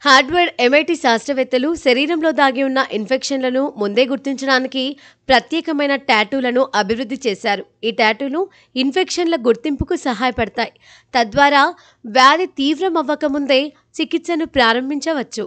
Harvard MIT శాస్త్రవేత్తలు శరీరంలో దాగి ఉన్న ఇన్ఫెక్షన్లను ముందే గుర్తించడానికి ప్రత్యేకమైన టాటూలను అభివృద్ధి చేశారు. ఈ టాటూలు ఇన్ఫెక్షన్ల గుర్తింపుకు సహాయపడతాయి. తద్వారా వ్యాధి తీవ్రమవ్వకముందే చికిత్సను ప్రారంభించవచ్చు.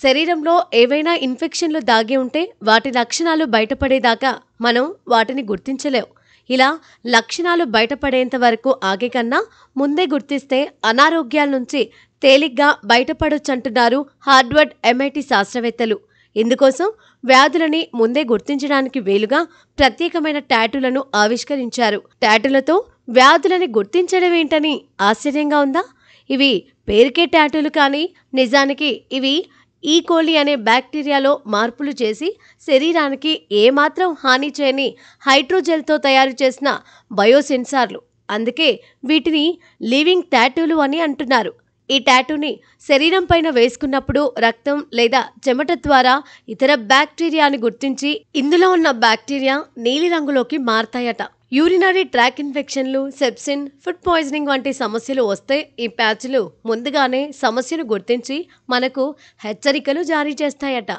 శరీరంలో ఏవైనా ఇన్ఫెక్షన్లు దాగి ఉంటే వాటి లక్షణాలు బయటపడేదాకా మనం వాటిని గుర్తించలేం. ఇలా లక్షణాలు బయటపడేంత వరకు ఆగే కన్నా ముందే గుర్తిస్తే అనారోగ్యాల నుంచి తేలిగ్గా బయటపడొచ్చంటున్నారు హార్వర్డ్ ఎంఐటి శాస్త్రవేత్తలు. ఇందుకోసం వ్యాధులని ముందే గుర్తించడానికి వీలుగా ప్రత్యేకమైన టాటూలను ఆవిష్కరించారు. టాటూలతో వ్యాధులని గుర్తించడం ఏంటని ఆశ్చర్యంగా ఉందా? ఇవి పేరుకే టాటూలు కానీ నిజానికి ఇవి ఈకోలి అనే బ్యాక్టీరియాలో మార్పులు చేసి శరీరానికి ఏమాత్రం హాని చేయని హైడ్రోజెల్తో తయారు చేసిన బయోసెన్సార్లు. అందుకే వీటిని లివింగ్ టాటూలు అని అంటున్నారు. ఈ టాటూని శరీరం పైన వేసుకున్నప్పుడు రక్తం లేదా చెమట ద్వారా ఇతర బ్యాక్టీరియాని గుర్తించి ఇందులో ఉన్న బ్యాక్టీరియా నీలిరంగులోకి మారతాయట. యూరినరీ ట్రాక్ ఇన్ఫెక్షన్లు, సెప్సిన్, ఫుడ్ పాయిజనింగ్ వంటి సమస్యలు వస్తే ఈ ప్యాచ్లు ముందుగానే సమస్యను గుర్తించి మనకు హెచ్చరికలు జారీ చేస్తాయట.